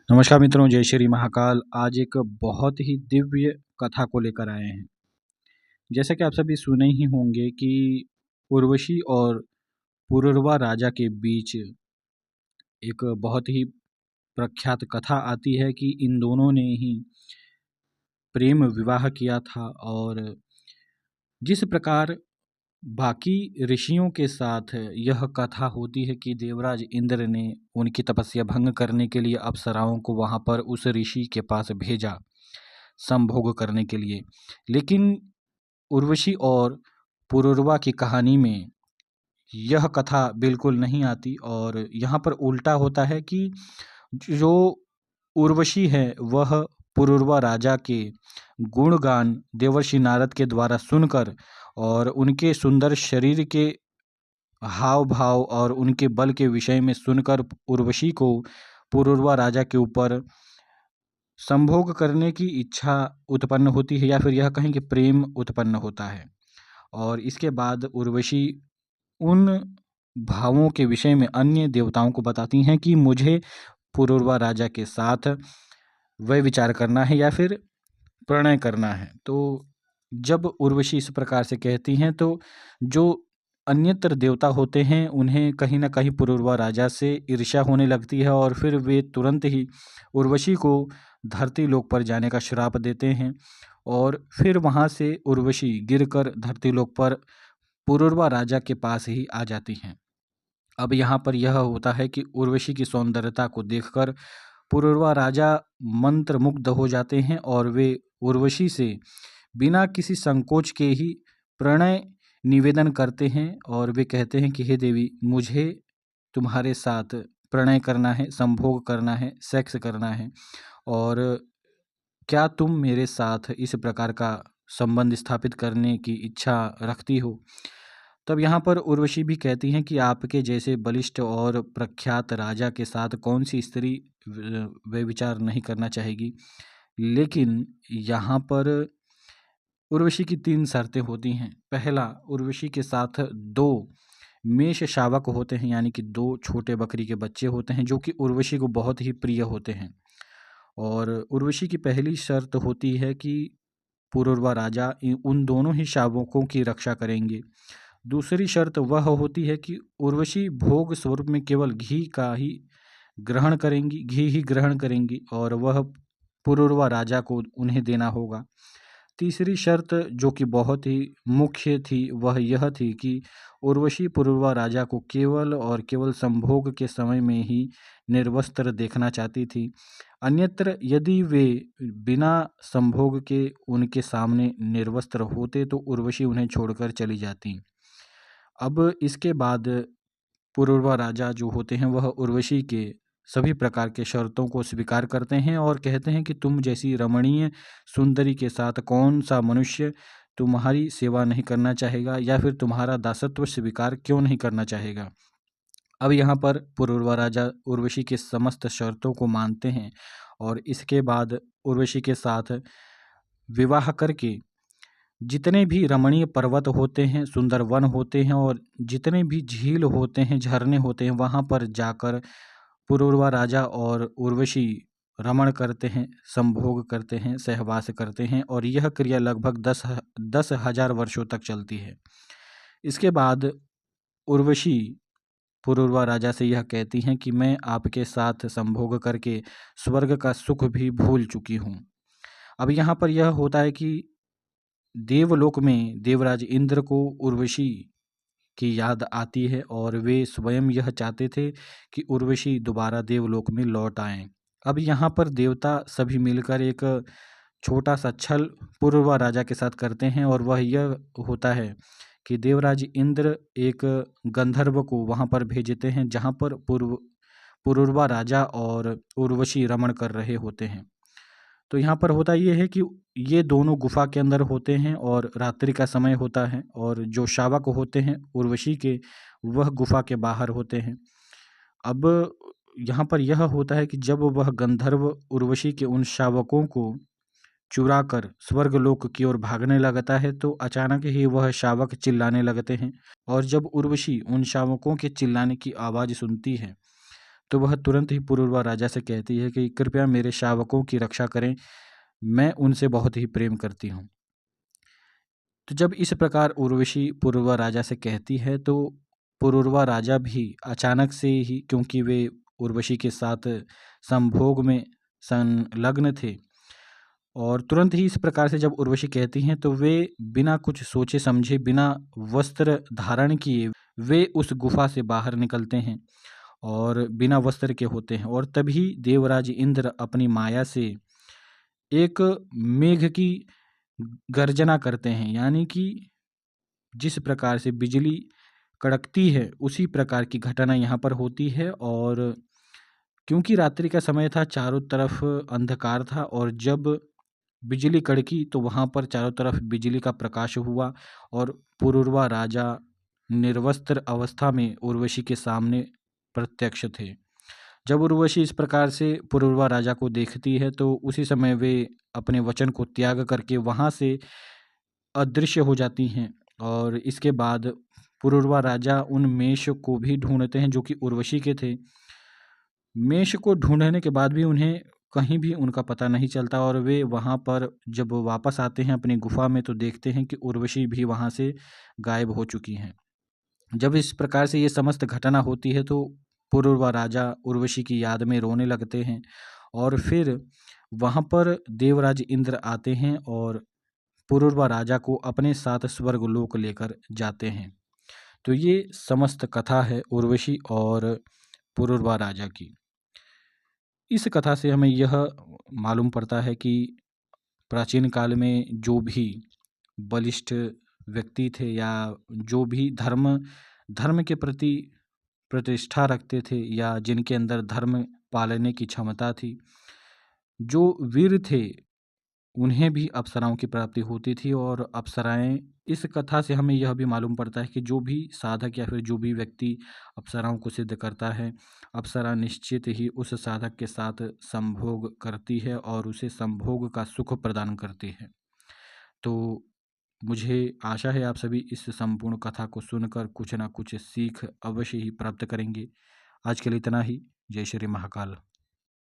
नमस्कार मित्रों, जय श्री महाकाल। आज एक बहुत ही दिव्य कथा को लेकर आए हैं। जैसा कि आप सभी सुने ही होंगे कि उर्वशी और पुरुरवा राजा के बीच एक बहुत ही प्रख्यात कथा आती है कि इन दोनों ने ही प्रेम विवाह किया था। और जिस प्रकार बाकी ऋषियों के साथ यह कथा होती है कि देवराज इंद्र ने उनकी तपस्या भंग करने के लिए अप्सराओं को वहाँ पर उस ऋषि के पास भेजा संभोग करने के लिए। लेकिन उर्वशी और पुरुरवा की कहानी में यह कथा बिल्कुल नहीं आती, और यहाँ पर उल्टा होता है कि जो उर्वशी है वह पुरुरवा राजा के गुणगान देवर्षि नारद के द्वारा सुनकर और उनके सुंदर शरीर के हाव भाव और उनके बल के विषय में सुनकर उर्वशी को पुरुरवा राजा के ऊपर संभोग करने की इच्छा उत्पन्न होती है, या फिर यह कहें कि प्रेम उत्पन्न होता है। और इसके बाद उर्वशी उन भावों के विषय में अन्य देवताओं को बताती हैं कि मुझे पुरुरवा राजा के साथ वह विचार करना है या फिर प्रणय करना है। तो जब उर्वशी इस प्रकार से कहती हैं तो जो अन्यत्र देवता होते हैं उन्हें कहीं ना कहीं पुरुरवा राजा से ईर्ष्या होने लगती है, और फिर वे तुरंत ही उर्वशी को धरती लोक पर जाने का श्राप देते हैं। और फिर वहाँ से उर्वशी गिरकर धरती लोक पर पुरुरवा राजा के पास ही आ जाती हैं। अब यहाँ पर यह होता है कि उर्वशी की सौंदर्यता को देखकर पुरुरवा राजा मंत्र मुग्ध हो जाते हैं, और वे उर्वशी से बिना किसी संकोच के ही प्रणय निवेदन करते हैं। और वे कहते हैं कि हे देवी, मुझे तुम्हारे साथ प्रणय करना है, संभोग करना है, सेक्स करना है, और क्या तुम मेरे साथ इस प्रकार का संबंध स्थापित करने की इच्छा रखती हो। तब यहाँ पर उर्वशी भी कहती हैं कि आपके जैसे बलिष्ठ और प्रख्यात राजा के साथ कौन सी स्त्री वे विचार नहीं करना चाहेगी। लेकिन यहाँ पर उर्वशी की 3 शर्तें होती हैं। पहला, उर्वशी के साथ 2 मेष शावक होते हैं, यानी कि 2 छोटे बकरी के बच्चे होते हैं जो कि उर्वशी को बहुत ही प्रिय होते हैं। और उर्वशी की पहली शर्त होती है कि पुरुरवा राजा उन दोनों ही शावकों की रक्षा करेंगे। दूसरी शर्त वह होती है कि उर्वशी भोग स्वरूप में केवल घी का ही ग्रहण करेंगी, घी ही ग्रहण करेंगी, और वह पुरुरवा राजा को उन्हें देना होगा। तीसरी शर्त जो कि बहुत ही मुख्य थी वह यह थी कि उर्वशी पुरुरवा राजा को केवल और केवल संभोग के समय में ही निर्वस्त्र देखना चाहती थी। अन्यत्र यदि वे बिना संभोग के उनके सामने निर्वस्त्र होते तो उर्वशी उन्हें छोड़कर चली जाती। अब इसके बाद पुरुरवा राजा जो होते हैं वह उर्वशी के सभी प्रकार के शर्तों को स्वीकार करते हैं और कहते हैं कि तुम जैसी रमणीय सुंदरी के साथ कौन सा मनुष्य तुम्हारी सेवा नहीं करना चाहेगा, या फिर तुम्हारा दासत्व स्वीकार क्यों नहीं करना चाहेगा। अब यहाँ पर पुरुरवा राजा उर्वशी के समस्त शर्तों को मानते हैं, और इसके बाद उर्वशी के साथ विवाह करके जितने भी रमणीय पर्वत होते हैं, सुंदर वन होते हैं, और जितने भी झील होते हैं, झरने होते हैं, वहाँ पर जाकर पुरुरवा राजा और उर्वशी रमण करते हैं, संभोग करते हैं, सहवास करते हैं, और यह क्रिया लगभग 10,000 वर्षों तक चलती है। इसके बाद उर्वशी पुरुरवा राजा से यह कहती हैं कि मैं आपके साथ संभोग करके स्वर्ग का सुख भी भूल चुकी हूँ। अब यहाँ पर यह होता है कि देवलोक में देवराज इंद्र को उर्वशी की याद आती है, और वे स्वयं यह चाहते थे कि उर्वशी दोबारा देवलोक में लौट आएं। अब यहाँ पर देवता सभी मिलकर एक छोटा सा छल पुरुरवा राजा के साथ करते हैं, और वह यह होता है कि देवराज इंद्र एक गंधर्व को वहाँ पर भेजते हैं जहाँ पर पुरुरवा राजा और उर्वशी रमण कर रहे होते हैं। तो यहाँ पर होता ये है कि ये दोनों गुफा के अंदर होते हैं और रात्रि का समय होता है, और जो शावक होते हैं उर्वशी के वह गुफा के बाहर होते हैं। अब यहाँ पर यह होता है कि जब वह गंधर्व उर्वशी के उन शावकों को चुराकर स्वर्गलोक की ओर भागने लगता है तो अचानक ही वह शावक चिल्लाने लगते हैं, और जब उर्वशी उन शावकों के चिल्लाने की आवाज़ सुनती है तो वह तुरंत ही पुरुरवा राजा से कहती है कि कृपया मेरे शावकों की रक्षा करें, मैं उनसे बहुत ही प्रेम करती हूँ। तो जब इस प्रकार उर्वशी पुरुरवा राजा से कहती है तो पुरुरवा राजा भी अचानक से ही, क्योंकि वे उर्वशी के साथ संभोग में संलग्न थे, और तुरंत ही इस प्रकार से जब उर्वशी कहती हैं तो वे बिना कुछ सोचे समझे, बिना वस्त्र धारण किए वे उस गुफा से बाहर निकलते हैं और बिना वस्त्र के होते हैं। और तभी देवराज इंद्र अपनी माया से एक मेघ की गर्जना करते हैं, यानी कि जिस प्रकार से बिजली कड़कती है उसी प्रकार की घटना यहाँ पर होती है। और क्योंकि रात्रि का समय था, चारों तरफ अंधकार था, और जब बिजली कड़की तो वहाँ पर चारों तरफ बिजली का प्रकाश हुआ और पुरुरवा राजा निर्वस्त्र अवस्था में उर्वशी के सामने प्रत्यक्ष थे। जब उर्वशी इस प्रकार से पुरुरवा राजा को देखती है तो उसी समय वे अपने वचन को त्याग करके वहाँ से अदृश्य हो जाती हैं। और इसके बाद पुरुरवा राजा उन मेष को भी ढूंढते हैं जो कि उर्वशी के थे। मेष को ढूंढने के बाद भी उन्हें कहीं भी उनका पता नहीं चलता, और वे वहाँ पर जब वापस आते हैं अपनी गुफा में तो देखते हैं कि उर्वशी भी वहाँ से गायब हो चुकी हैं। जब इस प्रकार से ये समस्त घटना होती है तो पुरुरवा राजा उर्वशी की याद में रोने लगते हैं, और फिर वहाँ पर देवराज इंद्र आते हैं और पुरुरवा राजा को अपने साथ स्वर्गलोक लेकर जाते हैं। तो ये समस्त कथा है उर्वशी और पुरुरवा राजा की। इस कथा से हमें यह मालूम पड़ता है कि प्राचीन काल में जो भी बलिष्ठ व्यक्ति थे या जो भी धर्म धर्म के प्रति प्रतिष्ठा रखते थे या जिनके अंदर धर्म पालने की क्षमता थी, जो वीर थे, उन्हें भी अप्सराओं की प्राप्ति होती थी। और अप्सराएं, इस कथा से हमें यह भी मालूम पड़ता है कि जो भी साधक या फिर जो भी व्यक्ति अप्सराओं को सिद्ध करता है, अप्सरा निश्चित ही उस साधक के साथ संभोग करती है और उसे संभोग का सुख प्रदान करती है। तो मुझे आशा है आप सभी इस संपूर्ण कथा को सुनकर कुछ ना कुछ सीख अवश्य ही प्राप्त करेंगे। आज के लिए इतना ही। जय श्री महाकाल।